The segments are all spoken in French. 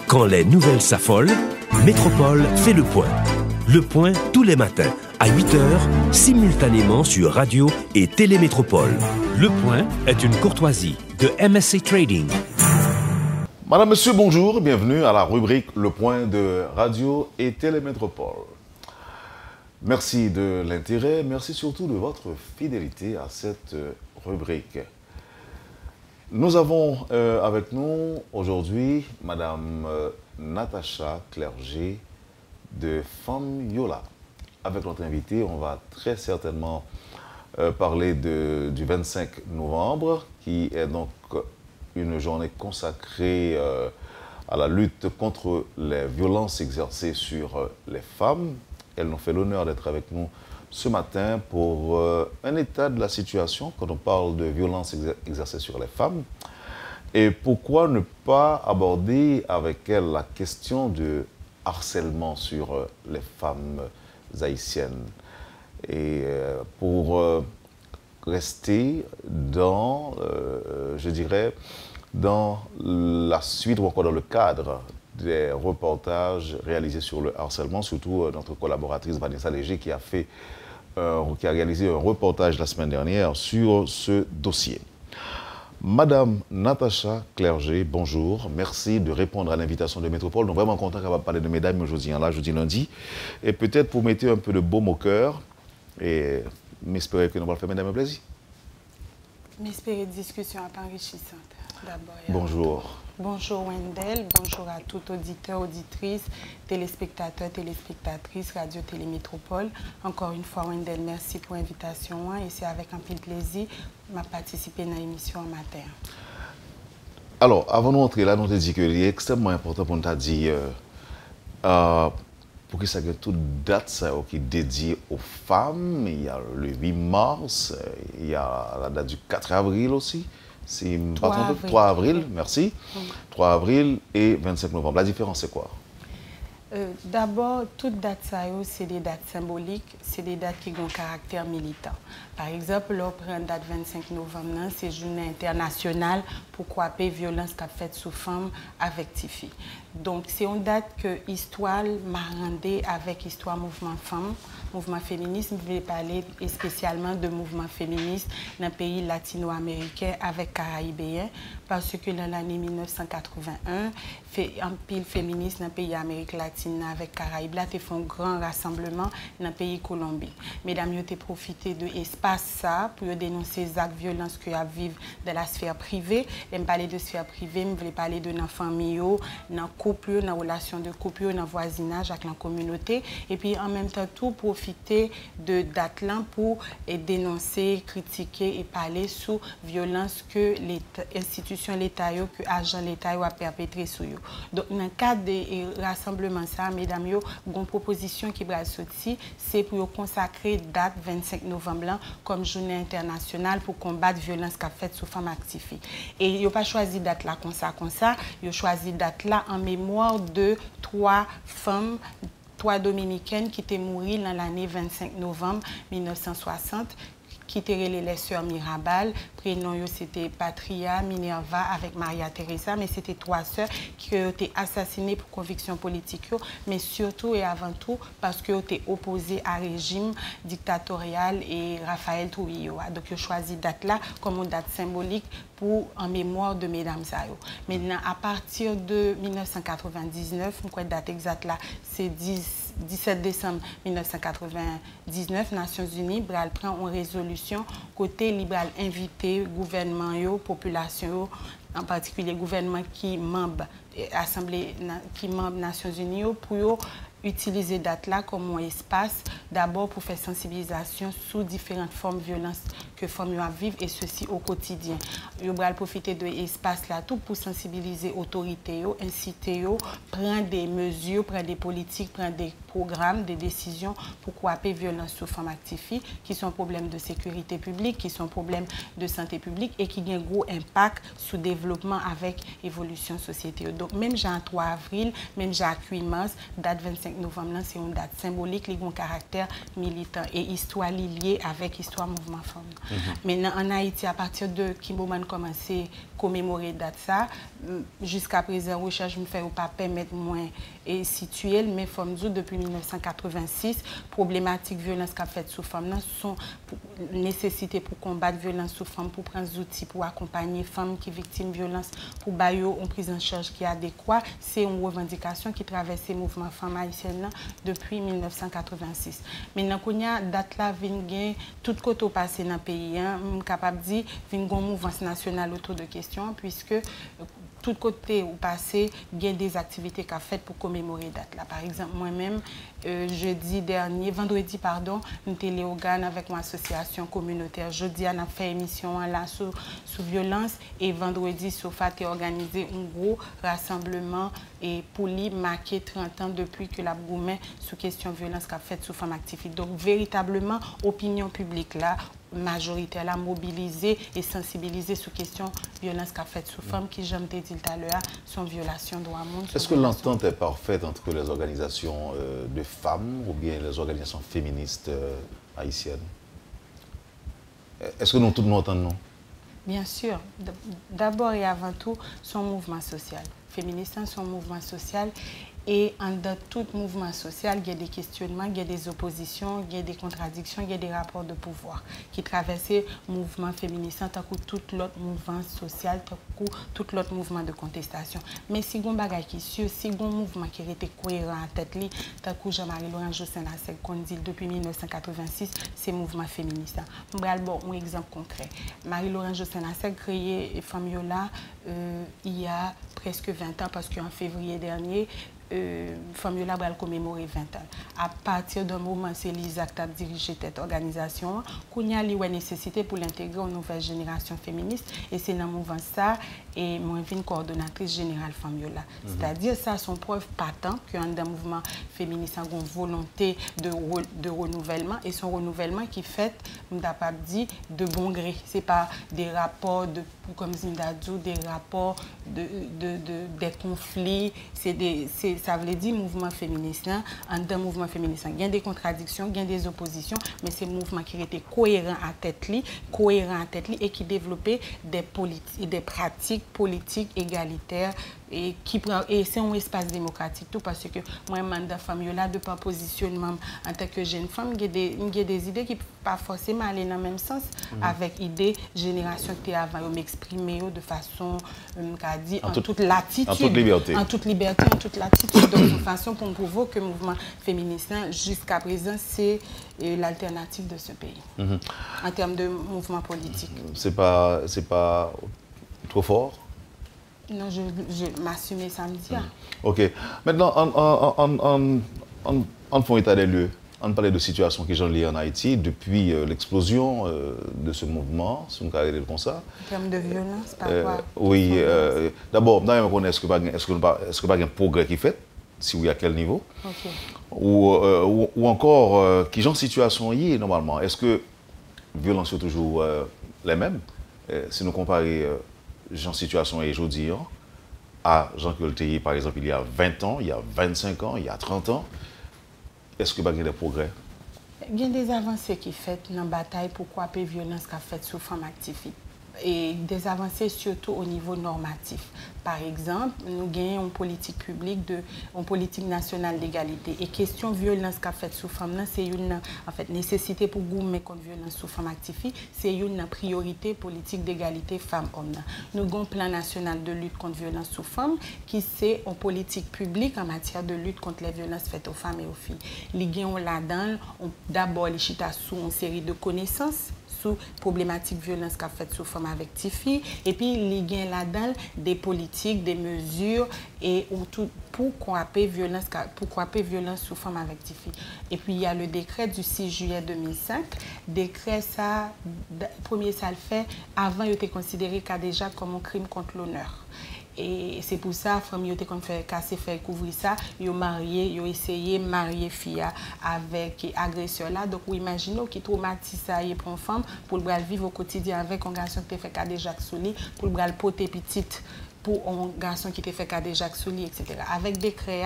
Quand les nouvelles s'affolent, Métropole fait le point. Le point tous les matins à 8h, simultanément sur Radio et Télémétropole. Le point est une courtoisie de MSC Trading. Madame, Monsieur, bonjour, bienvenue à la rubrique Le Point de Radio et Télémétropole. Merci de l'intérêt, merci surtout de votre fidélité à cette rubrique. Nous avons avec nous aujourd'hui Madame Natacha Clerget de Femmes Yola. Avec notre invité, on va très certainement parler du 25 novembre, qui est donc une journée consacrée à la lutte contre les violences exercées sur les femmes. Elle nous fait l'honneur d'être avec nous ce matin pour un état de la situation quand on parle de violences exercées sur les femmes. Et pourquoi ne pas aborder avec elle la question du harcèlement sur les femmes haïtiennes. Et pour rester dans, je dirais, dans la suite ou encore dans le cadre des reportages réalisés sur le harcèlement, surtout notre collaboratrice Vanessa Léger qui a réalisé un reportage la semaine dernière sur ce dossier. Madame Natacha Clerget, bonjour. Merci de répondre à l'invitation de Métropole. Nous sommes vraiment contents qu'on va parler de mesdames aujourd'hui, là, jeudi, lundi. Et peut-être pour mettre un peu de baume au cœur et m'espérer que nous allons faire mesdames un plaisir. M'espérer discussion enrichissante d'abord. Bonjour. Bonjour Wendell, bonjour à tout auditeur, auditrice, téléspectateurs, téléspectatrices, Radio Télémétropole. Encore une fois Wendell, merci pour l'invitation et c'est avec un peu de plaisir de participer à l'émission en matin. Alors, avant d'entrer là, nous avons dit qu'il est extrêmement important pour nous dire pour que ça ait toute date qui est dédiée aux femmes. Il y a le 8 mars, il y a la date du 4 avril aussi. C'est 3 avril, merci. 3 avril et 25 novembre. La différence, c'est quoi? D'abord, toutes dates, c'est des dates symboliques, c'est des dates qui ont un caractère militant. Par exemple, là, on prend la date 25 novembre, c'est Journée internationale pour couper violence qu'a faite sous femmes avec Tifi. Donc, c'est une date que l'histoire m'a rendue avec l'histoire mouvement femmes, mouvement féministe. Je vais parler spécialement de mouvement féministe dans le pays latino-américain avec caraïbéen, parce que dans l'année 1981, un pile féministe dans le pays d'Amérique latine avec Caraïbes, là, tu fait un grand rassemblement dans le pays Colombie. Mesdames, vous avez profité de l'espace ça pour dénoncer les actes de violence que vous vivent dans la sphère privée. Je parler de sphère privée, je voulais parler de nos familles, dans le couple, dans la relation de couple, dans le voisinage avec la communauté. Et puis en même temps, tout profiter de date là pour dénoncer, critiquer et parler sur la violence que les institutions de l'État, que les agents de l'État ont perpétré sur eux. Donc, dans le cadre des rassemblements, mesdames, une proposition qui va sortir, c'est pour consacrer la date 25 novembre comme journée internationale pour combattre la violence qu'a faite sur les femmes actives. Et ils n'ont pas choisi date là comme ça, ils ont choisi date là en mémoire de 3 femmes, 3 dominicaines qui étaient mortes dans l'année 25 novembre 1960. Qui étaient les sœurs Mirabal, prénom c'était Patria, Minerva avec Maria Teresa, mais c'était 3 sœurs qui ont été assassinées pour conviction politique, mais surtout et avant tout parce qu'ils ont été opposées à régime dictatorial et Raphaël Trujillo. Donc ils ont choisi date là comme une date symbolique pour en mémoire de mesdames Sayo. Maintenant, à partir de 1999, une date exacte là, c'est 17 décembre 1999, Nations Unies prend une résolution côté libéral invité gouvernement, population, en particulier gouvernement qui membre Assemblée, qui membre Nations Unies pour utiliser date là comme un espace d'abord pour faire sensibilisation sur différentes formes de violence que les femmes vivent et ceci au quotidien. Ils vont profiter de l'espace là tout pour sensibiliser les autorités, inciter, prendre des mesures, prendre des politiques, prendre des programmes, des décisions pour couper violence sur les femmes actives qui sont problèmes de sécurité publique, qui sont problèmes de santé publique et qui ont un gros impact sur le développement développement avec évolution société. Donc, même j'ai 3 avril, même j'ai 8 mars, date 25 novembre, c'est une date symbolique, qui a un caractère militant et histoire liée avec l'histoire mouvement femme. Maintenant, en Haïti, à partir de qui moment commencé à commémorer date ça, jusqu'à présent, recherche me fait ou pas permettre moins et situer, mais femmes depuis 1986, problématique violence qu'a fait sous femmes sont nécessité pour combattre violence sous femmes, pour prendre des outils pour accompagner femmes qui victimes de violence, pour bailler une prise en charge qui est adéquate. C'est une revendication qui traverse le mouvement femmes haïtiennes depuis 1986. Maintenant, quand il y a date là, tout côté passé dans le pays, je suis capable de dire qu'il y a une mouvance nationale autour de questions, puisque tout côté où passé, il y a des activités qu'a faites pour commémorer date là. Par exemple, moi-même, vendredi, nous téléorgane avec mon association communautaire. Jeudi, on a fait émission là sur violence et vendredi, Sofa a organisé un gros rassemblement et pour lui marquer 30 ans depuis que la Goumen sous question violence qu'a fait sous femmes activistes. Donc, véritablement, opinion publique là, majoritaire là, mobilisée et sensibilisée sur question violence qu'a fait sous femmes qui, j'aime dit tout à l'heure, sont violations de droits de l'homme. Est-ce que l'entente est parfaite entre les organisations de femmes ou bien les organisations féministes haïtiennes? Est-ce que nous tous nous entendons? Bien sûr. D'abord et avant tout, son mouvement social. Féministe, son mouvement social. Et dans tout mouvement social, il y a des questionnements, il y a des oppositions, il y a des contradictions, il y a des rapports de pouvoir qui traversent le mouvement féministe, tant que tout l'autre mouvement social, tant que tout l'autre mouvement de contestation. Mais si on bagage qui sûr, si on mouvement qui était cohérent à tête, tant que Jean-Marie Laurent Jocelyn Lassègue qu'on dit depuis 1986, c'est le mouvement féministe. Je vais vous donner un exemple concret. Marie-Laurent Jocelyn Lassègue a créé Famiola il y a presque 20 ans, parce qu'en février dernier, Famiola va commémorer 20 ans. À partir d'un moment, c'est Lisa qui a dirigé cette organisation. Il y a une nécessité pour l'intégrer aux nouvelles générations féministes. Et c'est dans le mouvement ça, et moi, je suis coordonnatrice générale Famiola. C'est-à-dire, ça, son preuve patente que dans le mouvement féministe a une volonté de renouvellement. Et son renouvellement qui fait, on n'a pas dit, de bon gré. Ce n'est pas des rapports, comme Zindadou, des rapports des conflits. Ça veut dire mouvement féministe. En d'un mouvement féministe, il y a des contradictions, il y a des oppositions, mais c'est un mouvement qui était cohérent à tête et qui développait des pratiques politiques égalitaires et c'est un espace démocratique tout parce que moi mandat Famiola de par positionnement en tant que jeune femme, il y a des idées qui ne peuvent pas forcément aller dans le même sens avec idées génération qui avant m'exprimer de façon en toute latitude, en toute liberté, en toute latitude, donc de façon pour prouver que le mouvement féministe jusqu'à présent c'est l'alternative de ce pays en termes de mouvement politique. C'est pas trop fort? Non, je m'assume samedi. Ok. Maintenant, on fait état des lieux. On parlait de situation qui j'en lis en Haïti depuis l'explosion de ce mouvement, si on peut dire comme ça. En termes de violence, par quoi? Oui. D'abord, est-ce qu'il n'y a pas un progrès qui fait? Si oui, à quel niveau? Okay. Ou encore, qui genre de situation y est normalement? Est-ce que violence sont toujours les mêmes? Si nous comparons genre de situation aujourd'hui à Jean Colté, par exemple, il y a 20 ans, il y a 25 ans, il y a 30 ans, est-ce qu'il y a des progrès? Il y a des avancées qui sont faites dans la bataille pour quoi la violence qu'a faite sous femmes activistes. Et des avancées surtout au niveau normatif. Par exemple, nous gagnons une politique publique, une politique nationale d'égalité. Et question violence qu'a faite sous femmes, c'est une nécessité pour goumer contre violence sous femmes activistes, c'est une priorité politique d'égalité femmes-hommes. Nous avons un plan national de lutte contre violence sous femmes qui c'est une politique publique en matière de lutte contre les violences faites aux femmes et aux filles. Les gagnons là-dedans, d'abord les chita sous une série de connaissances sous problématique violence qu'a fait sous femmes avec filles et puis il y a là-dedans des politiques, des mesures et pour coaper violence sous femmes avec filles. Et puis il y a le décret du 6 juillet 2005. Décret ça premier ça le fait avant il était considéré déjà comme un crime contre l'honneur. Et c'est pour ça, femme yo te kon fait casser faire couvrir ça, yo marié, yo essayé marier fille avec agresseur là. Donc, vous imaginez qui traumatise ça pour une femme pour le vivre au quotidien avec un garçon qui te fait cadet Jacques Souli, pour le porter petite pour un garçon qui te fait cadet Jacques Souli, etc. Avec décret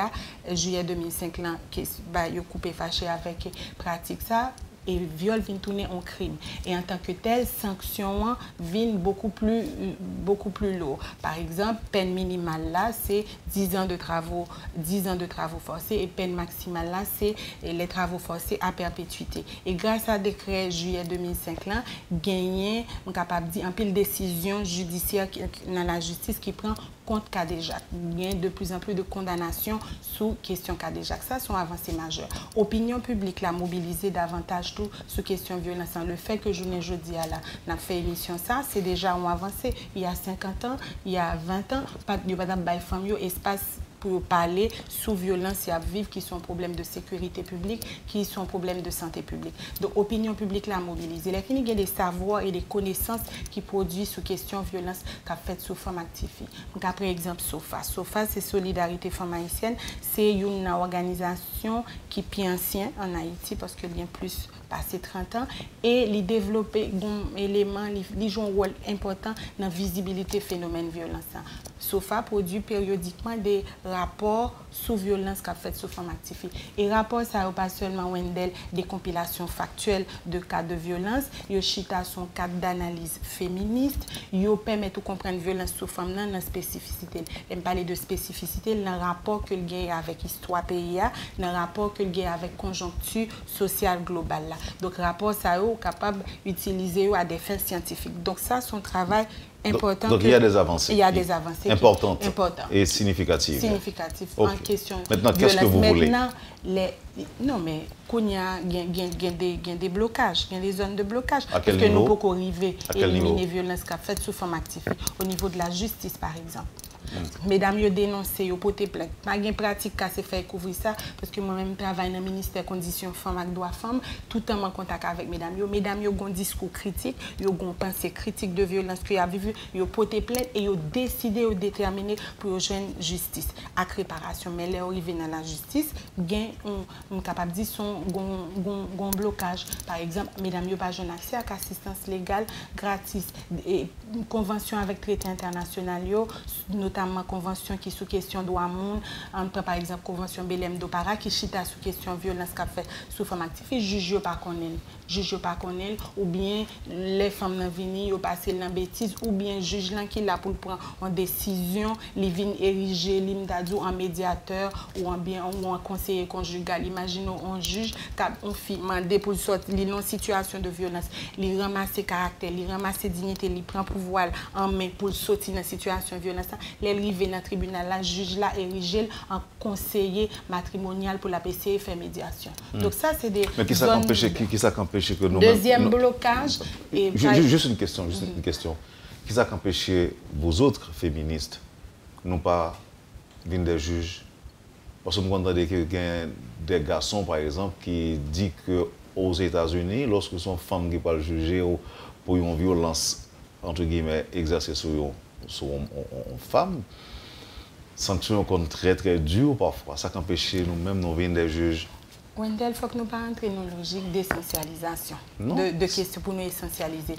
juillet 2005 là, qui bah yo coupé fâché avec pratique ça. Et viol vient tourner en crime. Et en tant que tel, sanction vient beaucoup plus lourd. Par exemple, peine minimale là, c'est 10 ans de travaux forcés et peine maximale là, c'est les travaux forcés à perpétuité. Et grâce à décret juillet 2005 là, gagné, on capable de dire en pile décision judiciaire dans la justice qui prend contre Kadejak. Il y a de plus en plus de condamnations sous question Kadejak. Ça sont avancées majeures. Opinion publique l'a mobilisé davantage tout sous question violence. Le fait que journée jeudi à la fait émission ça, c'est déjà une avancée. Il y a 50 ans, il y a 20 ans, pas de femme espace pour parler sous violence et à vivre qui sont problèmes de sécurité publique, qui sont problèmes de santé publique. Donc, opinion publique l'a mobilisée. Il y a des savoirs et des connaissances qui produisent sous question violence qu'a fait sous femmes actives. Donc, par exemple, SOFA. SOFA, c'est Solidarité Femmes Haïtiennes. C'est une organisation qui est plus ancienne en Haïti parce qu'il y a plus passé 30 ans et il développe un élément, il joue un rôle important dans la visibilité phénomène violence. SOFA produit périodiquement des rapports sous violence qu'a fait sous femmes actives. Et rapports, ça n'a pas seulement des compilations factuelles de cas de violence, il y a son cadre d'analyse féministe, il permet de comprendre la violence sous femmes dans la spécificité. Je parle de spécificité dans le rapport que le gagne avec l'histoire pays, dans le rapport que le gagne avec conjoncture sociale globale. Donc, rapport, ça est capable d'utiliser à des fins scientifiques. Donc, ça, son travail important. Donc il y a des avancées. Il y a des avancées importantes et significatives. Significatives. Okay. En question. Maintenant, qu'est-ce que vous voulez? Non, mais il y a des blocages, il y a des zones de blocage. À quel parce niveau? que nous pouvons arriver à éliminer les violences qu'a faites sous forme active. Au niveau de la justice, par exemple. Mesdames, yo dénoncé, yo porté plainte. Pas de pratique qui se fait couvrir ça parce que moi-même travaille dans le ministère conditions femmes et droits femmes, tout le temps en contact avec mesdames. Mesdames, yo ont un discours critique, yo ont une pensée critique de violence que a vécu, yo porté plainte et yo décidé ou déterminé pour joindre justice à réparation. Mais les arrivés dans la justice, gain on capable dire son gon blocage. Par exemple, mesdames, yo pas jeune accès à l'assistance légale gratis et une convention avec traité international yo, notamment convention qui sous question droit monde, par exemple convention Belém d'Opara qui chita sous question violence qu'a fait sous femme active, juge pas connaît ou bien les femmes nan vini yo passer dans bêtise ou bien juge là qui là pour prendre une décision, li vinn ériger l'imdadou en médiateur ou en bien ou en conseiller conjugal. Imaginons un juge quand on fit mandé pour sortir li non situation de violence, li ramasser caractère, li ramasser dignité, li prend pouvoir en main pour sortir dans situation de violence. L'arrivée dans le tribunal, la juge l'a érigé en conseiller matrimonial pour la PCE faire médiation. Donc ça, c'est des... Mais qui ça empêche que nous... Deuxième blocage... Juste une question. Qui ça empêche vous autres féministes, non pas des juges? Parce que nous entendons qu'il y a des garçons, par exemple, qui disent qu'aux États-Unis, lorsque sont femmes qui peuvent juger pour une violence, entre guillemets, exercée sur une femme, sanctions sont très très dures parfois. Ça empêche nous-mêmes, nous venir des juges. Wendell, il faut que nous ne pas entrer dans une logique d'essentialisation, de questions pour nous essentialiser.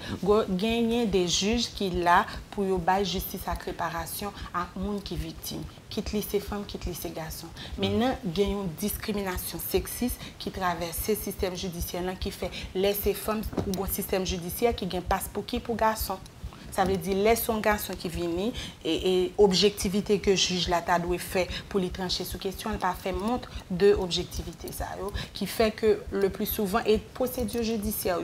Gagner des juges qui là pour y justice à réparation à monde qui est victime. Quitte les femmes, quitte les garçons. Maintenant, il y a une discrimination sexiste qui traverse ce système judiciaire qui fait laisser femmes ou un système judiciaire qui gagne passeport pour garçons. Ça veut dire laisse son garçon qui vient et objectivité que le juge là doit faire pour les trancher sous question, elle pas fait montre de objectivité ça qui fait que le plus souvent et procédure judiciaire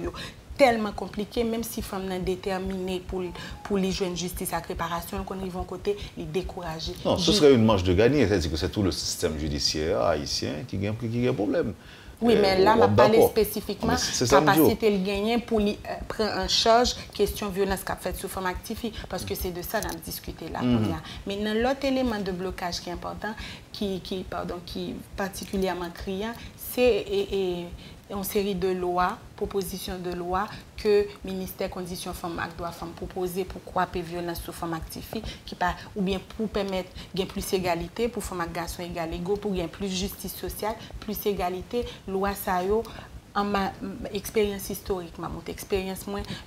tellement compliqué même si femme n'est déterminée pour les joindre justice à réparation qu'on ils vont côté les décourager. Non, ce serait une marge de gagner, c'est-à-dire que c'est tout le système judiciaire haïtien qui a problème. Oui, mais là, je parle spécifiquement de la capacité de gagner pour prendre en charge la question de violence qu'a fait sous forme active, parce que c'est de ça qu'on a discuté là. Maintenant, l'autre élément de blocage qui est important, qui est particulièrement criant, c'est une série de lois, propositions de loi que le ministère Conditions Femmes et Droits Femmes proposer pour croiser violence sur femmes actives, ou bien pour permettre de plus d'égalité, pour femmes et garçons égaux, pour gagner plus de justice sociale, plus d'égalité, loi ça yo. En ma expérience historique, mon expérience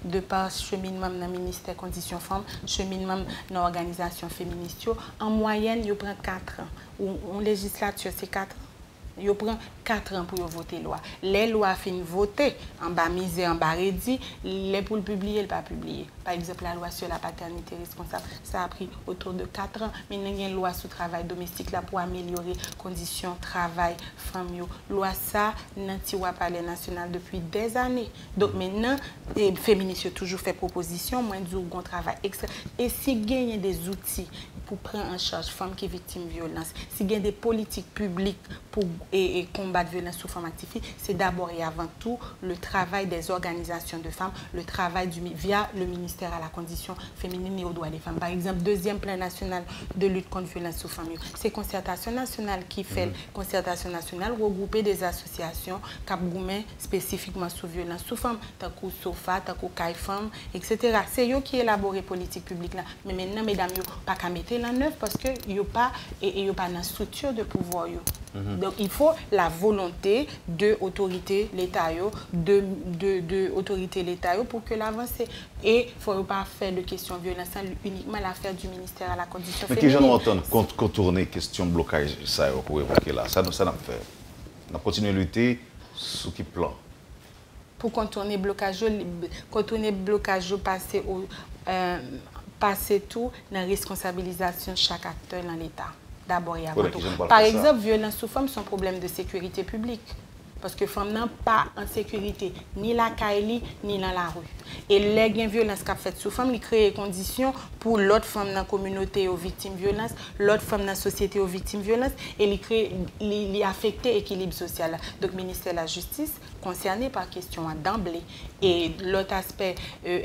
de par cheminement dans le ministère Conditions Femmes, cheminement dans l'organisation féministe, en moyenne, il prend 4 ans. En législature, c'est 4 ans. Il prend 4 ans pour voter la loi. Les lois finissent voter, en bas misé, en bas rédit, les pour le publier, il ne pas publier. Par exemple, la loi sur la paternité responsable, ça a pris autour de 4 ans. Maintenant, il y a une loi sur le travail domestique là, pour améliorer les conditions de travail femmes. Loi ça, dans Palais national depuis des années. Donc maintenant, les féministes ont toujours fait proposition, moins du travail extra. Et si il y a des outils pour prendre en charge les femmes qui sont victimes de violence, s'il y a des politiques publiques pour combattre la violence sur les femmes actives, c'est d'abord et avant tout le travail des organisations de femmes, le travail via le ministère à la condition féminine et aux droits des femmes. Par exemple, deuxième plan national de lutte contre la violence sur les femmes, c'est Concertation nationale qui fait Concertation nationale, regrouper des associations qui ont spécifiquement sur la violence sur les femmes, tant que SOFA, tant que CAI Femmes, etc. C'est eux qui élaborent les politiques publiques là. Mais maintenant, mesdames, ils n'ont pas qu'à mettre en œuvre parce qu'ils n'ont pas une structure de pouvoir. Donc il faut la volonté de l'autorité l'État pour que l'avancée. Et il ne faut pas faire de question de violence uniquement l'affaire du ministère à la condition féminine. Mais qui j'en entends contourner question de blocage ça pour évoquer là, ça n'a pas fait. On a continué à lutter sous quel plan? Pour contourner le blocage, passer tout dans la responsabilisation de chaque acteur dans l'État. D'abord et avant tout. Par exemple, violence sur femmes, c'est un problème de sécurité publique. Parce que les femmes n'ont pas en sécurité, ni la caille, ni dans la rue. Et les violences qu'a fait sur les femmes, ils créent des conditions pour l'autre femme dans la communauté aux victimes de violence, l'autre femme dans la société aux victimes de violence, et ils affectent l'équilibre social. Donc, le ministère de la Justice, concerné par question d'emblée. Et l'autre aspect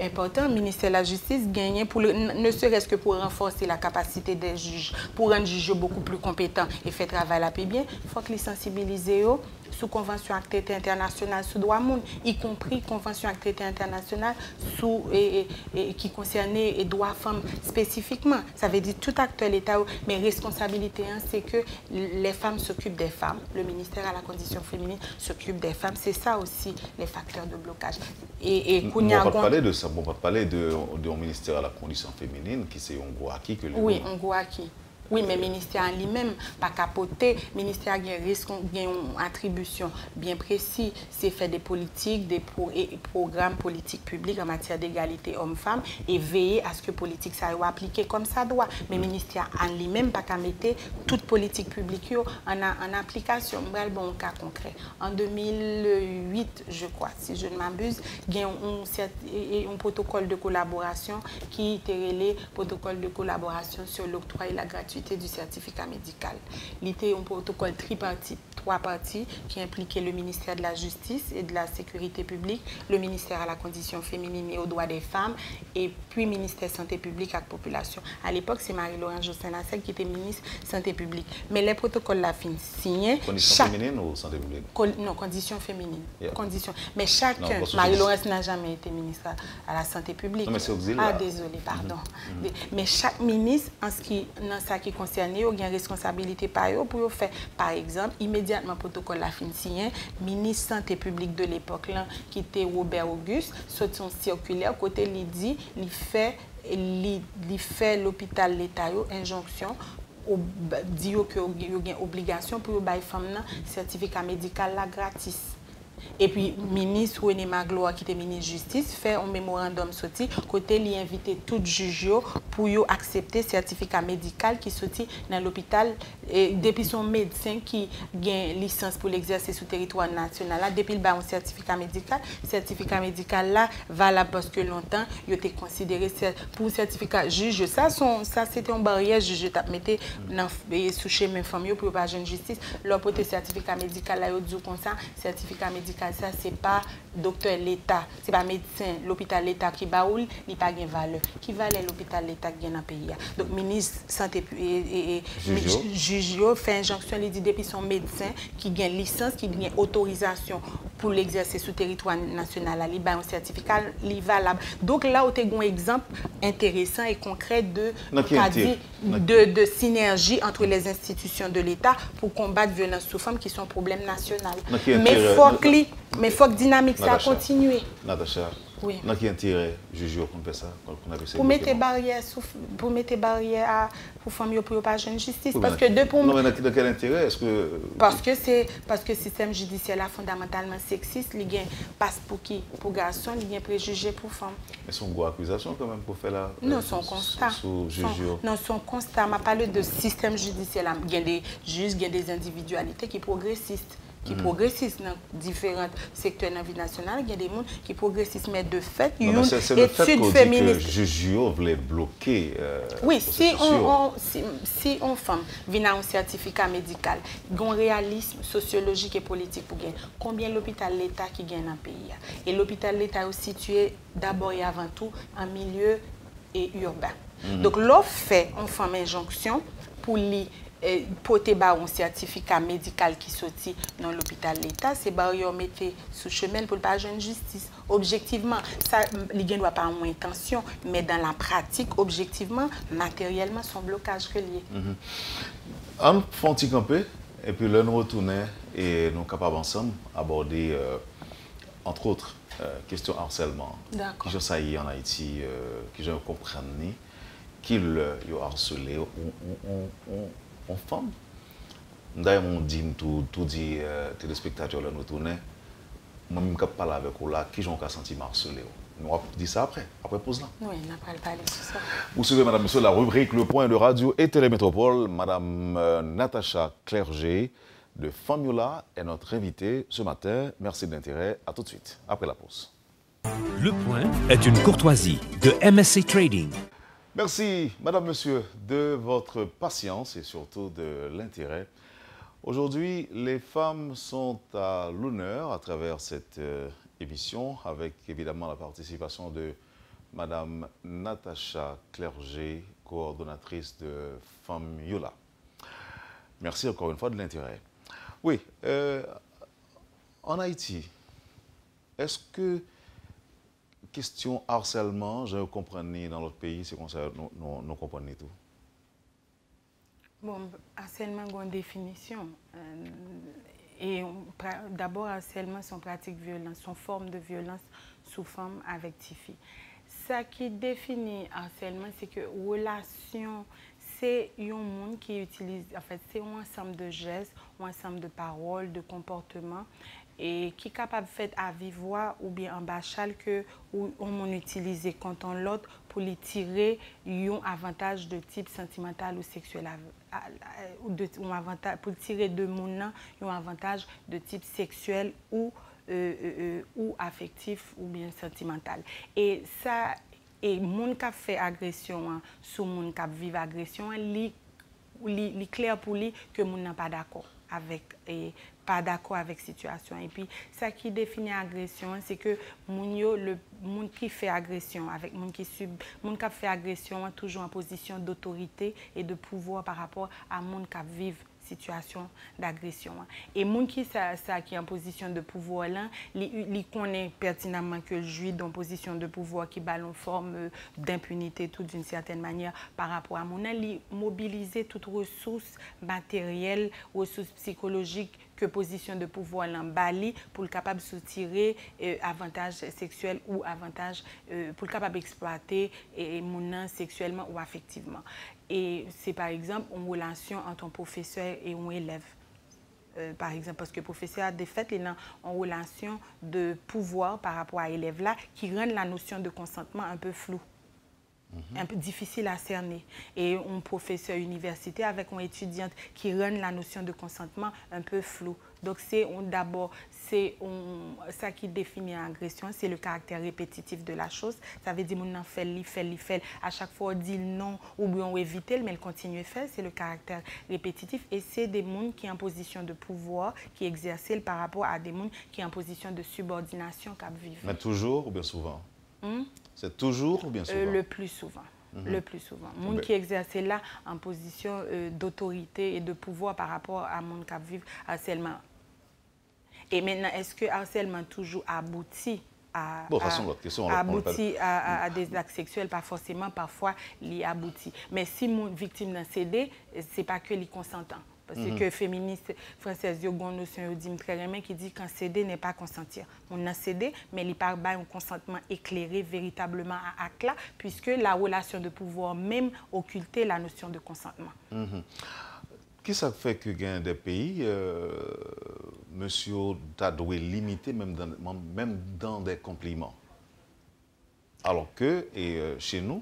important, le ministère de la Justice gagne, ne serait-ce que pour renforcer la capacité des juges, pour rendre les juges beaucoup plus compétents et faire travail à bien, il faut que les sensibiliser sous Convention acte traité international sous droit monde, y compris Convention acte traité international sous qui concernait les droits femmes spécifiquement. Ça veut dire tout acteur l'État, mais responsabilité, c'est que les femmes s'occupent des femmes, le ministère à la condition féminine s'occupe des femmes. C'est ça aussi les facteurs de blocage. On ne va pas parler de ça, on va parler de ministère à la condition féminine qui c'est un gros acquis que oui, un gros acquis. Oui, mais le ministère en lui-même, pas capoté. Le ministère a une attribution bien précise. C'est faire des politiques, des programmes politiques publics en matière d'égalité hommes-femmes et veiller à ce que la politique soit appliquée comme ça doit. Mais le ministère en lui-même, pas qu'à mettre toute politique publique en application. Bon cas concret. En 2008, je crois, si je ne m'abuse, il y a un protocole de collaboration qui était le protocole de collaboration sur l'octroi et la gratuité du certificat médical. Il était un protocole tripartite, 3 parties, qui impliquait le ministère de la Justice et de la Sécurité publique, le ministère à la condition féminine et aux droits des femmes, et puis le ministère Santé publique et Population. À l'époque, c'est Marie-Laurent Jospin-Lassec qui était ministre Santé publique. Mais les protocoles la fin signés. Condition féminine ou santé publique? Non, condition féminine. Yeah. Condition. Mais chacun, Marie-Laurent n'a jamais été ministre à la Santé publique. Non, mais c'est auxiliaire. Ah, désolé, pardon. Mais chaque ministre, en ce qui concerné, il y a une responsabilité pour faire. Par exemple, immédiatement, le protocole la fin signé, le ministre Santé publique de l'époque, qui était Robert Auguste, sorti son circulaire, côté il dit, il fait l'hôpital l'État, injonction, dit qu'il y a une obligation pour les femmes certificat médical là, gratis. Et puis, le ministre René Magloire, qui était ministre de la Justice, fait un mémorandum sorti, côté il invite tout juge pour accepter le certificat médical qui sorti dans l'hôpital. Depuis son médecin qui a une licence pour l'exercer sur le territoire national, là, depuis le certificat médical là, valable parce que longtemps, il était considéré pour un certificat juge. Ça c'était une barrière juge t'a metté sous chemin famille pour pas jeune justice. Leur certificat médical là, il dit comme ça, certificat médical médical, ça, c'est pas docteur l'État, c'est pas médecin, l'hôpital l'État qui baoule, il pas de valeur. Qui valait l'hôpital l'État qui est dans le pays? Donc, ministre santé et Jugio fait injonction, il dit depuis son médecin qui gagne licence, qui gagne autorisation pour l'exercer sur le territoire national, il a un certificat valable. Donc là, on a un exemple intéressant et concret de synergie entre les institutions de l'État pour combattre les violences sous femmes qui sont un problème national. Mais il faut que dynamique ça continue. Natacha, oui. Dans quel intérêt juger qu'on fait ça? Pour mettre barrières pour femmes pour pas jeune justice. Parce que non, mais dans quel intérêt est-ce que... Parce que le système judiciaire est fondamentalement sexiste, il y a passe pour qui? Pour garçons, il y a préjugés pour femmes. Mais c'est une grosse accusation quand même pour faire la... Non, son constat. Non, son constat. Je parle de système judiciaire. Il y a des juges, il y a des individualités qui progressistes. Qui progressisent dans différents secteurs de la vie nationale, il y a des gens qui progressissent, mais de fait, il y a une étude féministe. Que Jujio voulait bloquer. Oui, si on femme vient à un certificat médical, il y a un réalisme sociologique et politique pour gagner. Combien l'hôpital l'État qui gagne dans le pays? Et l'hôpital l'État est situé d'abord et avant tout en milieu et urbain. Donc, l'offre fait on fait une injonction pour les porter un certificat médical qui sortit dans l'hôpital l'État, c'est barrière mettre sous chemin pour ne pas jouer justice. Objectivement, ça, il ne doit pas avoir intention, mais dans la pratique, objectivement, matériellement, son blocage relié. On fait un petit campé, et puis là, nous retournons et nous sommes capables ensemble aborder, entre autres, question harcèlement. Qui je sais en Haïti, qui je comprends, qui le harcelé en femme. D'ailleurs, on dit tout dit téléspectateurs là nous tourner. Moi même quand parler avec vous là, qui j'en a senti harcelé. On va dire ça après pause là. Oui, on n'a pas parlé de ça. Vous suivez madame monsieur la rubrique Le Point de Radio et Télémétropole. Madame Natacha Clerget de Famiola est notre invitée ce matin. Merci de l'intérêt. À tout de suite après la pause. Le Point est une courtoisie de MSC Trading. Merci, madame, monsieur, de votre patience et surtout de l'intérêt. Aujourd'hui, les femmes sont à l'honneur à travers cette émission, avec évidemment la participation de madame Natacha Clerget, coordonnatrice de Famiola. Merci encore une fois de l'intérêt. Oui, en Haïti, est-ce que question harcèlement, je comprends dans l'autre pays, c'est comme ça, nous comprenons tout. Bon, harcèlement a une définition. Et d'abord, harcèlement, son pratique violence, son forme de violence sous forme avec Tifi. Ce qui définit harcèlement, c'est que relation, c'est un monde qui utilise, en fait, c'est un ensemble de gestes, un ensemble de paroles, de comportements, et qui est capable de faire à vive voix ou bien en bachal que on utilise contre l'autre pour lui tirer un avantage de type sentimental ou sexuel ou avantage pour tirer de mon un avantage de type sexuel ou affectif ou bien sentimental. Et ça et moun qui fait agression sur moun qui vit agression li clair pour lui que moun n'a pas d'accord avec pas d'accord avec situation. Et puis ça qui définit agression, c'est que le monde qui fait agression avec monde qui fait agression toujours en position d'autorité et de pouvoir par rapport à monde qui vivent situation d'agression. Et monde qui est en position de pouvoir là, il connaît pertinemment que jouit d'une position de pouvoir qui bat une forme d'impunité tout d'une certaine manière par rapport à mon il mobiliser toutes ressources matérielles, ressources psychologiques que position de pouvoir l'embali pour le capable de soutirer avantage sexuel ou avantage pour le capable d'exploiter mon sexuellement ou affectivement. Et c'est par exemple une relation entre un professeur et un élève. Par exemple, parce que le professeur a des faits, il est en relation de pouvoir par rapport à l'élève là qui rend la notion de consentement un peu floue. un peu difficile à cerner. Et un professeur universitaire avec une étudiante qui rend la notion de consentement un peu floue. Donc, d'abord, ça qui définit l'agression, c'est le caractère répétitif de la chose. Ça veut dire qu'on fait. À chaque fois, on dit non ou bien on évite, mais elle continue à faire. C'est le caractère répétitif. Et c'est des gens qui sont en position de pouvoir, qui exercent par rapport à des gens qui sont en position de subordination qui vivent. Mais toujours ou bien souvent? C'est toujours ou bien souvent? Le plus souvent. Le plus souvent. Les gens qui exercent là en position d'autorité et de pouvoir par rapport à les gens qui vivent harcèlement. Et maintenant, est-ce que harcèlement toujours aboutit à des actes sexuels? Pas forcément, parfois, il aboutit. Mais si une victime d'un CD, ce n'est pas que les consentants. Parce que les féministes françaises ont une notion qui dit qu'un CD n'est pas consentir. On a cédé, mais il n'y a pas un consentement éclairé véritablement à acte là, puisque la relation de pouvoir même occultait la notion de consentement. Qu'est-ce qui fait que dans des pays, monsieur a dû limiter même dans des compliments? Alors que, chez nous,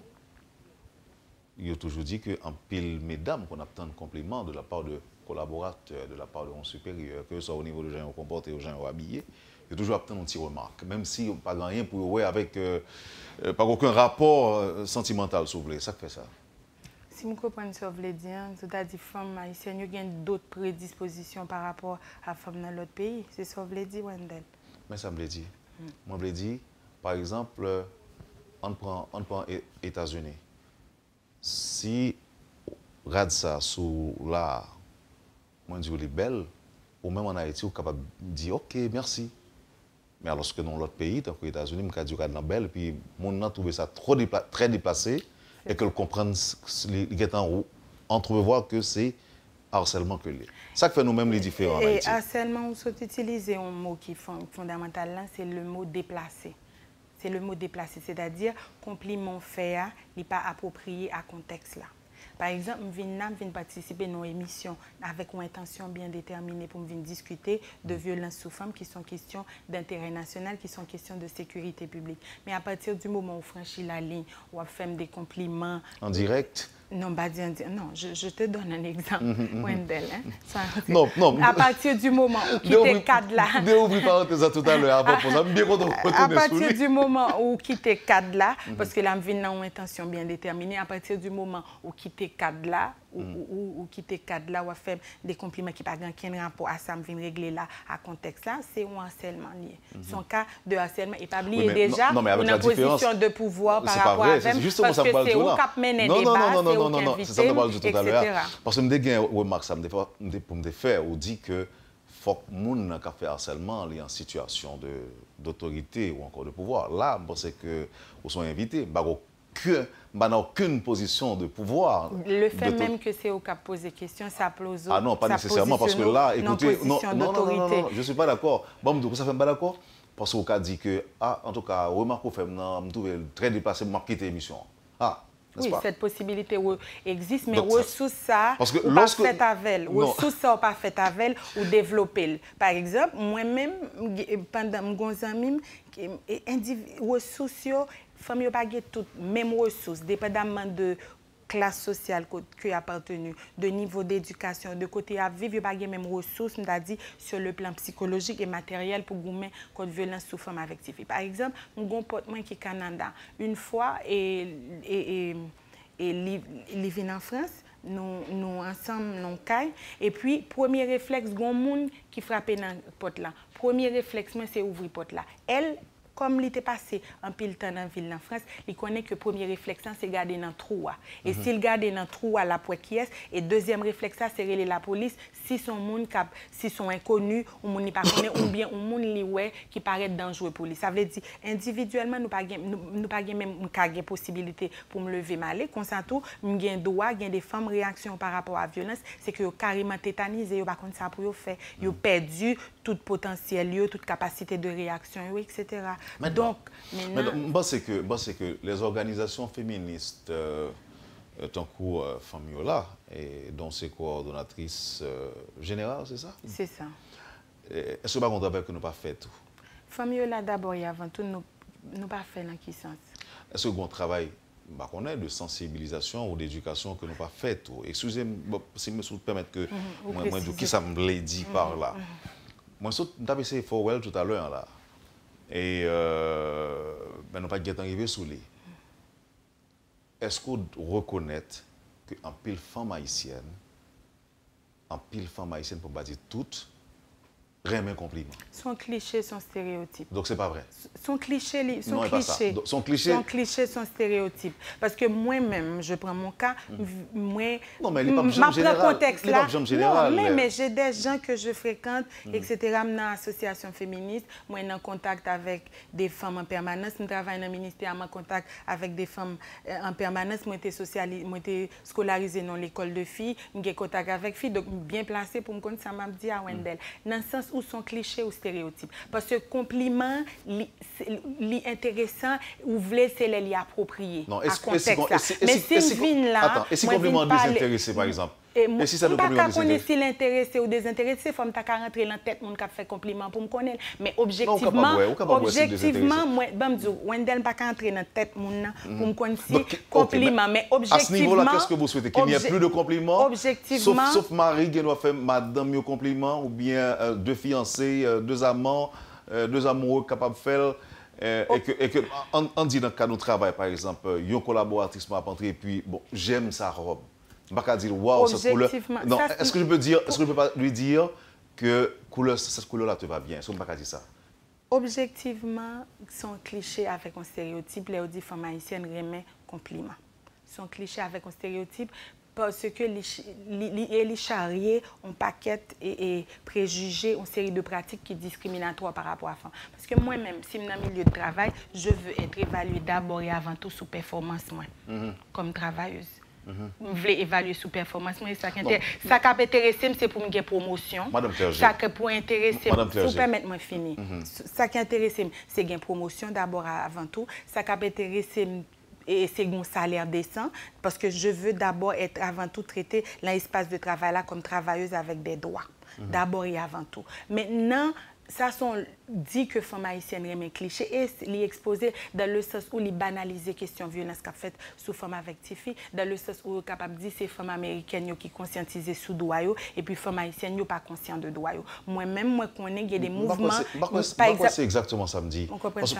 il a toujours dit qu'en pile mesdames qu'on obtient un compliment de la part de collaborateurs, de la part de nos supérieurs, que ce soit au niveau de gens comportés ou gens habillés, il a toujours obtenu une petite remarque, même si pas rien pour avec pas aucun rapport sentimental, si vous voulez. Ça fait ça. Si je comprends ce que vous voulez dire, c'est-à-dire que les femmes haïtiennes ont d'autres prédispositions par rapport à les femmes dans l'autre pays. C'est ce que vous voulez dire, Wendell? Mais ça me l'a dit. Moi, je me dit, par exemple, on prend États-Unis. Si on regarde ça sous la moi je dis belle, ou même en Haïti, on est capable de dire ok, merci. Mais alors que dans l'autre pays, tant qu'aux États-Unis, on dit regarde belle, puis mon a trouvé ça très déplacé, et que le comprendre, entrevoir que c'est harcèlement que les. Ça fait nous-mêmes les différents en Haïti. Et harcèlement, on utilise un mot qui est fondamental, c'est le mot déplacé. C'est le mot déplacé, c'est-à-dire compliment fait, il n'est pas approprié à contexte là. Par exemple, je viens participer à une émission avec une intention bien déterminée pour venir discuter de violences sous femmes qui sont questions d'intérêt national, qui sont questions de sécurité publique. Mais à partir du moment où on franchit la ligne, où on fait des compliments... En direct? Non, non, je te donne un exemple, Wendell. Non. À partir du moment où quitter le cadre là... Ouvrir parenthèse tout à l'heure, à partir du moment où quitter le cadre là, parce que là, je viens dans une intention bien déterminée, à partir du moment où quitter le cadre là, ou quitter le cadre là, ou faire des compliments qui n'ont pas rapport à ça, je viens régler là, à contexte là, c'est un harcèlement lié. Son cas de harcèlement est pas oublié déjà, on a une position de pouvoir par rapport à même, parce que c'est où cap mener débat, non, c'est ça que je parle tout à l'heure. Parce que je me remarque ça, pour me faire, on dit que faut que les gens qui fait harcèlement sont en situation d'autorité ou encore de pouvoir. Là, je pense que vous sont invités. Aucune position de pouvoir. Le fait même que c'est au cas de poser question, ça pose. Ah non, pas nécessairement, parce que là, écoutez, non, je ne suis pas d'accord. Bon, ça fait pas d'accord. Parce qu'on a dit que, en tout cas, remarque au fait, je trouve très déplacé, je quitter l'émission. Oui, cette possibilité existe, mais ressources ça, ou pas fait avec ressources ça, ou pas fait avec ou développer. Par exemple, moi-même, pendant mes amis, ressources, femmes n'ont pas toutes les mêmes ressources, dépendamment de classe sociale que appartenu, de niveau d'éducation, de côté à vivre, il n'y a pas les mêmes ressources, on a dit, sur le plan psychologique et matériel pour gommer contre violence sous forme affective. Par exemple, un bon pote qui est au Canada, une fois, il vient en France, nous ensemble, nous caille, et puis, premier réflexe, il y a un monde qui frappe dans le pot là. Premier réflexe, c'est ouvrir le pot là. Elle, comme il était passé en pile temps dans la ville en France, il connaît que le premier réflexe, c'est garder dans le trou. Et s'il garde dans le trou, la poêle qui est, et deuxième réflexe, c'est relayer la police, si son monde, si son inconnu, ou monde pas connaît, ou bien ou monde qui paraît dangereux pour lui. Ça veut dire, individuellement, nous pas même une possibilité pour me lever malé. Comme ça, tout, nous avons droit, nous des femmes réactions par rapport à la violence, c'est que carrément tétanisé, par contre, ça pour faire, ils ont perdu tout potentiel, toute capacité de réaction, etc. Donc, maintenant, c'est que les organisations féministes, tant que Famiola, dont c'est coordonnatrice générale, c'est ça? C'est ça. Est-ce que vous avez que nous pas fait tout? Famiola, d'abord et avant tout, nous pas fait dans quel sens? Est-ce que vous travail bah, on a de sensibilisation ou d'éducation que nous pas fait. Excusez-moi, si vous me permettez que moi je qui ça me dit par là. Moi, j'ai essayé de faire tout à l'heure là. Et ben, nous pas arrivé sous les. Est-ce qu'on reconnaît qu'en pile femme haïtienne pour bâtir toutes, rien un compliment? Son cliché, son stéréotype. Donc c'est pas vrai. Son cliché, son cliché, son stéréotype. Parce que moi-même, je prends mon cas, moi, non, mais il n'est pas général. Non, mais j'ai des gens que je fréquente, etc. Je suis dans l'association féministe, moi, je suis en contact avec des femmes en permanence. Je travaille dans le ministère, je suis en contact avec des femmes en permanence. Moi, je suis scolarisée dans l'école de filles, je suis en contact avec filles, donc bien placée pour me connaître, ça m'a dit à Wendell. Dans le sens où son cliché ou stéréotype. Parce que compliment, intéressant, ou voulez, c'est les approprié. Non, mais si vine là, attends, et si compliment désintéressé, par exemple? Et si ça ne compliment désintéressé? Si l'intéressé ou désintéressé, il faut me rentrer dans la tête, mon cap fait compliment pour me connaître. Mais objectivement, moi, Wendell pas rentrer dans la tête, pour me connaître compliment. Mais objectivement. À ce niveau-là, qu'est-ce que vous souhaitez? Qu'il n'y ait plus de compliments? Objectivement. Sauf Marie qui doit faire madame au compliment, ou bien deux fiancés, deux amants, deux amoureux capables de faire. Et que on dit dans le cas de travail, par exemple, une collaboratrice m'a rencontré et puis, bon, j'aime sa robe. Je ne peux pas dire, waouh, cette couleur. Non, est-ce que je peux pas lui dire que cette couleur-là te va bien? Est-ce que je ne peux pas dire ça? Objectivement, son cliché avec un stéréotype, les dit femmes haïtiennes remet compliment. Son cliché avec un stéréotype, parce que les charriers ont paquet et préjugés, une série de pratiques qui sont discriminatoires par rapport à la femme. Parce que moi-même, si je suis dans le milieu de travail, je veux être évaluée d'abord et avant tout sous performance, comme travailleuse. Je veux évaluer sous performance. Ça qui m'intéresse, c'est pour me gagner promotion. Ça qui pour intéresser, pour permettre de finir. Ça qui m'intéresse, c'est gagner promotion d'abord avant tout. Ça qui m'intéresse, c'est mon salaire décent, parce que je veux d'abord être avant tout traitée dans l'espace de travail là comme travailleuse avec des droits. D'abord et avant tout. Maintenant, ça sont dit que femmes haïtiennes remet cliché et les exposer dans le sens où les banaliser question violence qu'a fait sous femmes avec Tifi, dans le sens où capable dire c'est femmes américaines qui conscientisées sous droit et puis femmes haïtiennes pas conscientes de droit. Moi-même moi connais il y a des mouvements par exemple c'est exactement ça me dit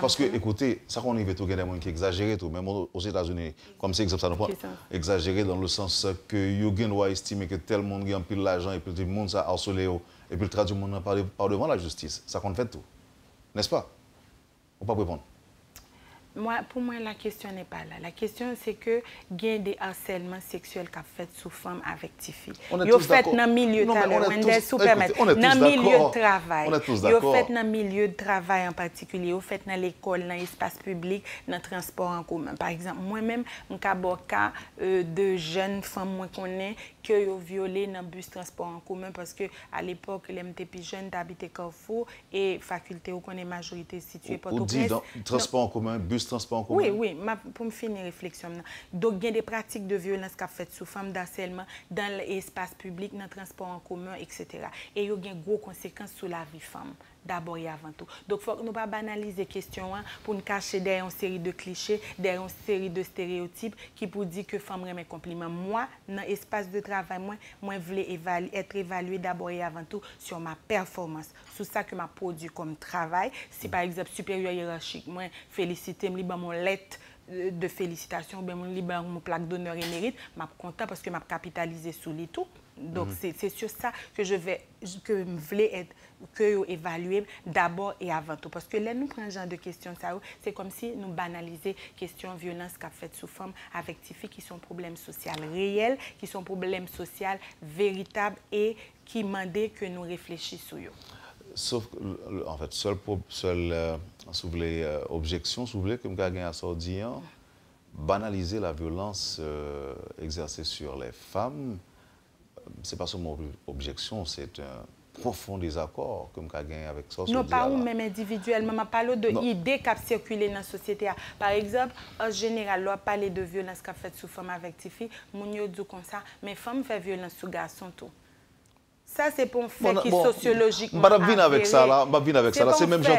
parce que écoutez ça qu'on arrive tout des gens qui exagèrent tout même aux États-Unis comme c'est exemple ça ne pas exagérer dans le sens que you doit estimer que tel monde gagne pile l'argent et puis tout le monde ça harcelé et puis le traduit monde par devant la justice ça compte fait tout. N'est-ce pas? On ne peut pas répondre. Pour moi, la question n'est pas là. La question, c'est que il y a des harcèlements sexuels qu'a fait sous femme avec Tifi. Ils fait dans le milieu de travail. Ils fait dans le milieu de travail en particulier. Ils fait dans l'école, dans l'espace public, dans le transport en commun. Par exemple, moi-même, je suis cas de jeunes femmes moi connais qui ont violé dans le bus transport en commun parce que à l'époque, les MTP jeunes d'habiter Carrefour et faculté où connaît majorité située Port-au-Prince. Transport en commun, bus transport en commun. Oui, pour me finir réflexion. Donc il y a des pratiques de violence qu'a fait sous forme d'harcèlement dans l'espace public, dans le transport en commun, etc. Et il y a des grosses conséquences sur la vie femme. D'abord et avant tout. Donc, il faut que nous ne pas banaliser la question pour nous cacher derrière une série de clichés, derrière une série de stéréotypes qui pour dire que femme remet compliment. Moi, dans l'espace de travail, moi, je voulais être évaluée d'abord et avant tout sur ma performance, sur ça que m'a produit comme travail. Si par exemple, supérieur hiérarchique, moi, féliciter, me libre mon lettre de félicitations, bien mon libre mon plaque d'honneur et mérite, je suis content parce que je capitalisé sur les tout. Donc, c'est sur ça que je voulais être, que évaluer d'abord et avant tout. Parce que là, nous prenons ce genre de questions, c'est comme si nous banalisons questions de violence qu'a fait sous forme avec Tifi, qui sont problèmes sociaux réels, qui sont problèmes sociaux véritables et qui demandent que nous réfléchissions sur eux. Sauf, en fait, seule objection, si vous voulez, comme quelqu'un a sorti, banaliser la violence exercée sur les femmes, ce n'est pas seulement une objection, c'est un profond désaccord, comme quelqu'un avec ça. Non, pas ou même individuellement, je parle de idées qui circulent dans la société. Par exemple, en général, on parle de violence qui fait sous femme avec Tifi, on dit comme ça, mais femmes font violence sous garçon tout. Ça, c'est pour un fait qui sociologiquement... Je vais venir avec ça, là. C'est même genre...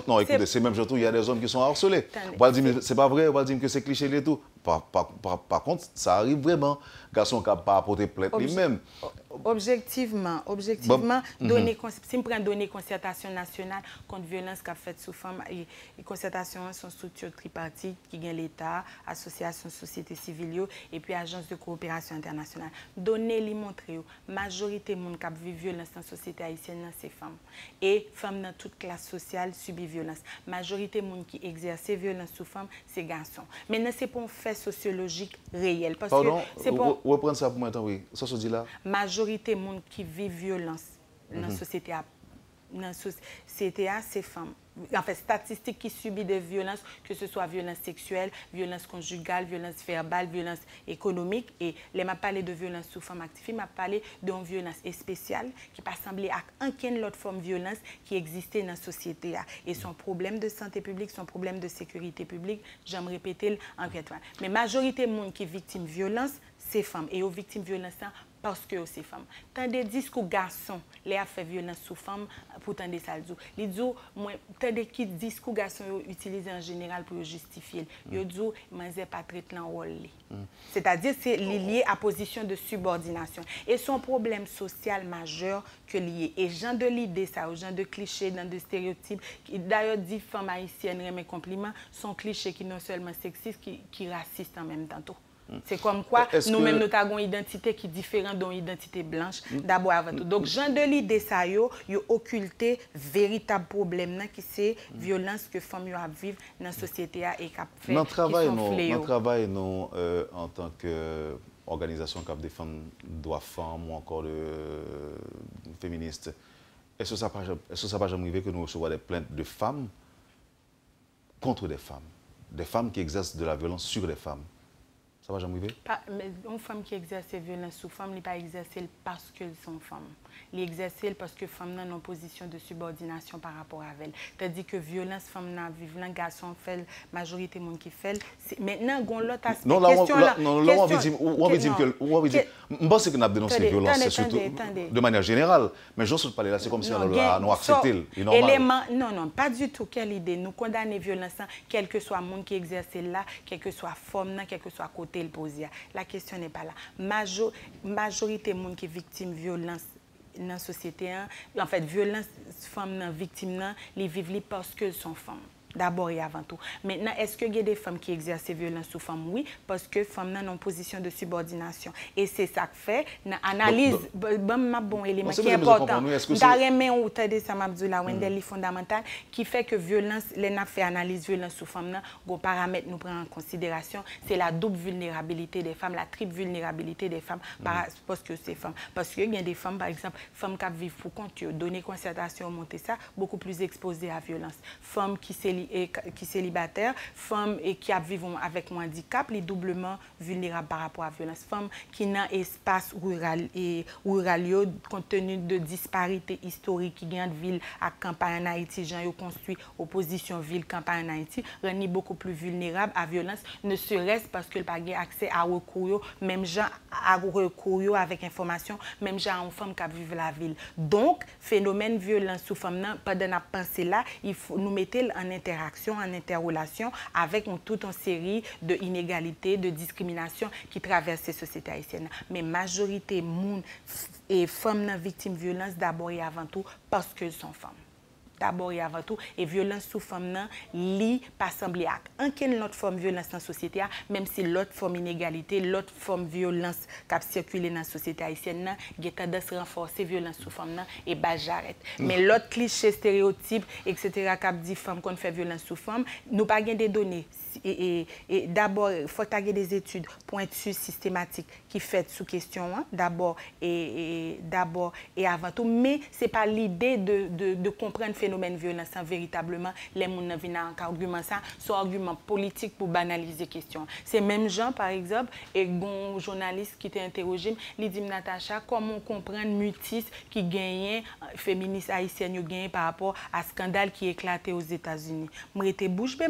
Non, écoutez, c'est même genre tout. Il y a des hommes qui sont harcelés. On va dire, c'est pas vrai, on va dire que c'est cliché et tout. Par contre, ça arrive vraiment. Garçon qui n'a pas apporté plainte lui-même. Objectivement, si je prends donner concertation nationale contre violence qu'a faite sous femme, et concertation sont structures tripartites qui gagnent l'État, association société civile et puis agence de coopération internationale. Donner les montrer, majorité de monde qui vit violence dans la société haïtienne, c'est femmes. Et femmes dans toute classe sociale subissent violence. Majorité de monde qui exerce violence sous femmes, c'est garçons. Maintenant, c'est pour un fait sociologique réel. Parce Pardon, que c'est pour... reprendre ça pour moi, oui. Ça se dit là. Majorité de monde qui vit violence dans la société, c'est femmes. En fait, statistiques qui subissent des violences, que ce soit violence sexuelle, violence conjugale, violence verbale, violence économique. Et les m'a parlé de violence sous forme active, m'a parlé d'une violence spéciale qui pas semblé à aucune autre forme de violence qui existait dans la société. Et son problème de santé publique, son problème de sécurité publique, j'aime répéter en question. Mais majorité de monde qui est victime de violence, c'est femmes. Et aux victimes de violence, parce que c'est femmes. Tant des discours garçons, les a fait violence sous femmes, pourtant des salzos. Les disent, tant des discours garçons utilisés en général pour justifier. Ils disent, moi, je pas traité le rôle. C'est-à-dire, c'est lié à position de subordination. Et son problème social majeur que lié. Et genre de l'idée, ça, aux gens de clichés, dans de stéréotypes, d'ailleurs, dit femmes haïtiennes, mes compliments, sont clichés qui non seulement sexistes, qui racistes en même temps. C'est comme quoi nous-mêmes nous avons une identité qui est différente d'une identité blanche d'abord avant tout. Donc, Jean de l'idée ça y a occulté véritable problème qui c'est violence que femmes y a vivre dans la société et qui fait dans le travail nous en tant qu'organisation qui défend droits femmes ou encore féministes. Est-ce que ça n'a pas jamais arrivé que nous recevons des plaintes de femmes contre des femmes qui exercent de la violence sur les femmes? Ça va jamais arriver? Une femme qui exerce violence sur femme, elle n'est pas exercée parce qu'elles sont femmes. Elle exerce parce que les femmes sont en position de subordination par rapport à elle. C'est-à-dire que violence, femme n'a vivre, les garçons fait, la majorité des gens qui fait. Maintenant, on a l'autre aspect. Non, là, on veut dire que. Je pense que nous avons dénoncé la violence, surtout de manière générale. Mais je ne sais pas parler là, c'est comme si on a accepté. Non, pas du tout. Quelle idée? Nous condamnons la violence, quel que soit le monde qui exerce là, quel que soit la femme, quel que soit le côté. La question n'est pas là. Majorité des gens qui sont victimes de violence dans la société, en fait, violence femmes victimes, ils vivent parce qu'elles sont femmes. D'abord et avant tout. Maintenant, est-ce qu'il y a des femmes qui exercent violence sur femmes? Oui, parce que les femmes sont en position de subordination. Et c'est ça que fait l'analyse, bon élément qui est important. Fondamental qui fait que violence, les n'a fait analyse violence sur femmes, les paramètres nous prennent en considération, c'est la double vulnérabilité des femmes, la triple vulnérabilité des femmes parce que c'est femmes. Parce qu'il y a des femmes, par exemple, femmes qui vivent pour compte, donner concertation, monter ça, beaucoup plus exposées à la violence. Femmes qui célibataires, femmes qui vivent avec un handicap, les doublement vulnérables par rapport à la violence. Femmes qui n'ont espace rural compte tenu de disparités historiques qui gagnent de ville à campagne en Haïti, gens ont construit opposition ville campagne en Haïti, rendent beaucoup plus vulnérables à la violence, ne serait-ce parce qu'ils n'ont pas accès à recours, même gens à recours avec information, même gens aux femmes qui vivent la ville. Donc, phénomène violence sous femmes, pendant la pensée là, il faut nous mettre en interaction, en interrelation avec toute une série d'inégalités, de discriminations qui traversent ces sociétés haïtiennes. Mais majorité et femmes victimes de violence d'abord et avant tout parce qu'elles sont femmes. D'abord et avant tout, et violence sous femme li pas semblé à aucune autre forme de violence dans la société, même si l'autre forme d'inégalité, l'autre forme de violence qui a circulé dans la société haïtienne, il y a tendance à renforcer violence sous femme et bah j'arrête. Mais l'autre cliché, stéréotype, etc., qui a dit femme qu'on fait violence sous femme, nous pas des données. Et d'abord, il faut qu'il y ait des études pointues, systématiques, qui font sous question, d'abord et avant tout. Mais ce n'est pas l'idée de comprendre le phénomène phénomène violence véritablement, les gens viennent avec argument ça, son argument politique pour banaliser la question. C'est même gens, par exemple, et un journaliste qui t'a interrogé, il dit Natacha, comment comprendre mutis qui gagne, féministes haïtiennes qui gagne par rapport à scandale qui éclatait aux États-Unis. Je me bouche, je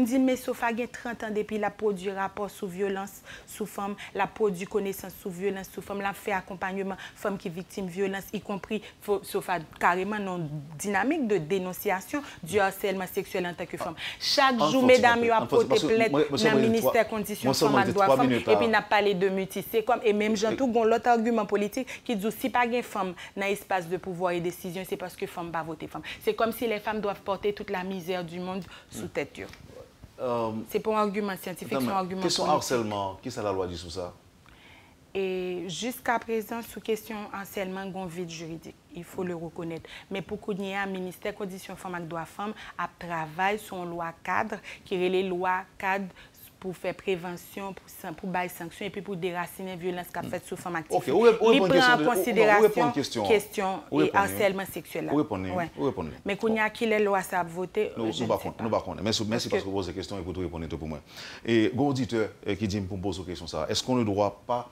me dis, mais Sofa a 30 ans depuis la produit rapport sur violence sous femme, la produit connaissance sur violence sous femme, la fait accompagnement femmes qui victimes de violence, y compris Sofa carrément non dynamique de dénonciation du harcèlement sexuel en tant que femme. Chaque jour, mesdames, ils ont porté plainte dans le ministère conditions femmes et droits femmes, et puis n'a parlé de mutis. C'est comme, et même j'entends l'autre argument politique qui dit si pas une femme dans l'espace de pouvoir et décision, c'est parce que femme va voter femme. C'est comme si les femmes doivent porter toute la misère du monde sous tête. C'est pas un argument scientifique, c'est un argument question harcèlement, qui ça la loi dit sur ça? Et jusqu'à présent, sous question harcèlement, il y a un vide juridique. Il faut le reconnaître. Mais pour qu'on y ait un ministère conditions femmes et droits femmes à travailler sur une loi cadre qui est les lois cadres pour faire prévention, pour bailler sanctions et puis pour déraciner la violence qu'a fait sur femmes actives. Il prend en considération question et harcèlement sexuel. Mais qu'on y a qui les lois ça voter. Nous pas connaître. Merci parce que vous posez des questions et vous répondez pour moi. Et un auditeur qui dit pour poser une question ça. Est-ce qu'on ne doit pas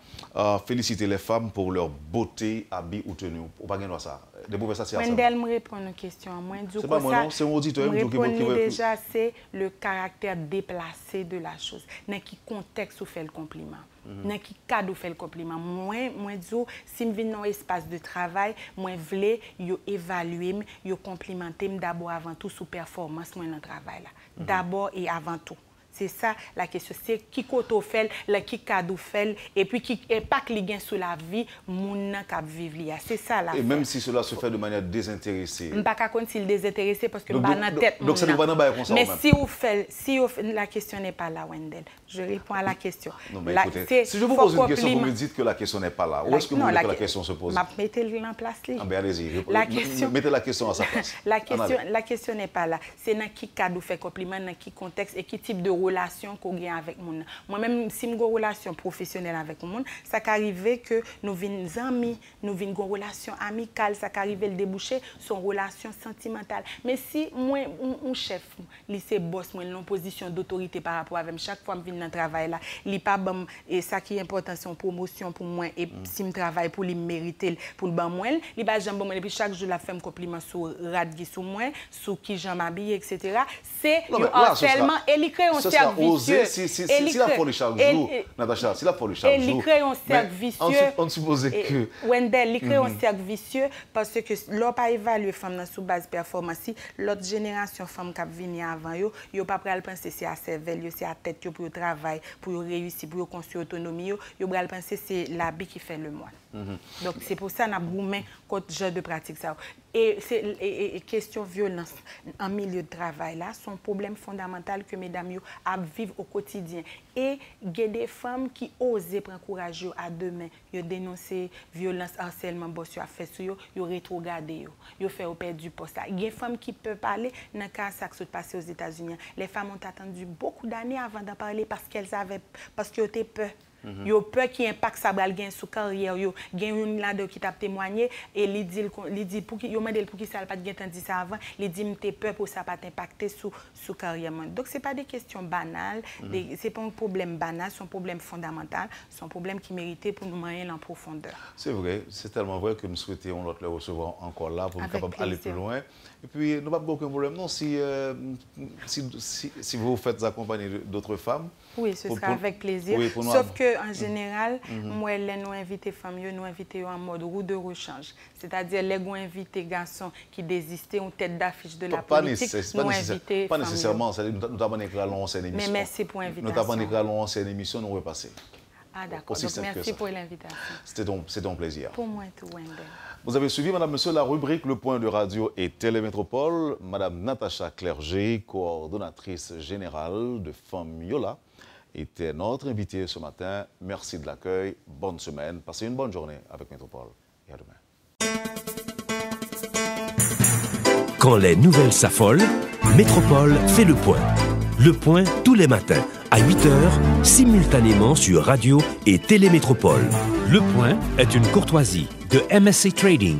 féliciter les femmes pour leur beauté, habit ou tenue? Ou pas gagner ça? Wendell me répond à une question. C'est pas moi non, c'est un auditeur qui déjà c'est le caractère déplacé de la chose. Dans quel contexte vous fait le compliment? Dans quel cadre vous fait le compliment? Moi dis si je viens dans un espace de travail, moi voulais évaluer, complimenter d'abord avant tout sous performance moi dans le travail là. D'abord et avant tout. C'est ça la question. C'est qui koto fait, qui cadeau fait, et puis qui est pas que les gains sur la vie, moun qui vivre. C'est ça la. Et même si cela se fait de manière désintéressée. Je ne sais pas s'il est désintéressé parce que je dans tête. Donc ça n'est pas dans le mais si vous faites, la question n'est pas là, Wendell. Je réponds à la question. Non, mais écoutez, si je vous pose une question, vous me dites que la question n'est pas là. Où est-ce que vous voulez que la question se pose? Mettez-le en place. Ah ben allez-y. Mettez la question à sa place. La question n'est pas là. C'est dans qui cadre vous fait compliment, dans qui contexte et qui type de relation qu'on gagne avec moun. Moi-même, si j'ai une relation professionnelle avec moun, ça qu'arrive que nous venons amis, nous venons une relation amicale, ça qu'arrive le déboucher sur une relation sentimentale. Mais si moi, un chef, lycée boss, moi, une position d'autorité par rapport à chaque fois que je viens dans le travail là, il pas bon et ça qui est important c'est une promotion pour moi et si je travaille pour lui mériter pour le ban moi, il pas jamais bon et puis chaque jour la femme compliment sur radgi sur moi, sur qui j'en m'habille etc. C'est un harcèlement et il crée un cercle vicieux. Si la folie chaque jour, Natacha, si la folie chaque jour. Il crée un cercle vicieux. On suppose que Wendell, il crée un cercle vicieux parce que l'on pas évaluer femme sous base performance, l'autre génération femme qui venir avant yo pas pral penser c'est à cervelle, c'est à tête pour travail, pour réussir, pour construire autonomie, yo pral penser c'est l'habit qui fait le moine. Donc c'est pour ça n'a goumé contre genre de pratique ça. Et c'est question violence en milieu de travail là, son problème fondamental que mesdames yo à vivre au quotidien. Et il y a des femmes qui osent prendre courage à deux mains, yo dénoncer violence, harcèlement boss yo a fait sur yo rétrograder yo fait au perdre du poste. Il y a des femmes qui peuvent parler dans le cas ça qui s'est passé aux États-Unis. Les femmes ont attendu beaucoup d'années avant d'en parler parce qu'elles étaient peur. Yo peur qui impacte sa bral gain sous carrière yo gain une là qui t'a témoigné et il dit pour qui yo mandel pour qui ça pas gain dit ça avant il dit m'était peur pour ça pas t'impacter sous carrière. Donc c'est pas des questions banales, c'est pas un problème banal, c'est un problème fondamental, c'est un problème qui méritait pour nous moyen en profondeur. C'est vrai, c'est tellement vrai que nous souhaitions l'autre le recevoir encore là pour être capable d'aller plus loin. Et puis nous pas aucun problème non si vous faites accompagner d'autres femmes. Oui, ce sera avec plaisir. Oui, sauf que en général, moi, nous invitons femmes, nous invitons en mode roue de rechange. C'est-à-dire, les invités garçons qui désistaient en tête d'affiche de la politique, nous invitons pas nécessairement, nous avons écrit à l'ancienne émission. Mais merci pour l'invitation. Nous avons écrit à l'ancienne émission, nous repasser. Ah d'accord, donc merci pour l'invitation. C'est un plaisir. Pour moi tout, Wendell. Vous avez suivi, Madame, Monsieur, la rubrique Le Point de Radio et Télémétropole. Madame Natacha Clerget, coordonnatrice générale de Femmes Yola, était notre invitée ce matin. Merci de l'accueil. Bonne semaine. Passez une bonne journée avec Métropole. Et à demain. Quand les nouvelles s'affolent, Métropole fait le point. Le point tous les matins à 8h, simultanément sur Radio et Télémétropole. Le point est une courtoisie de MSC Trading.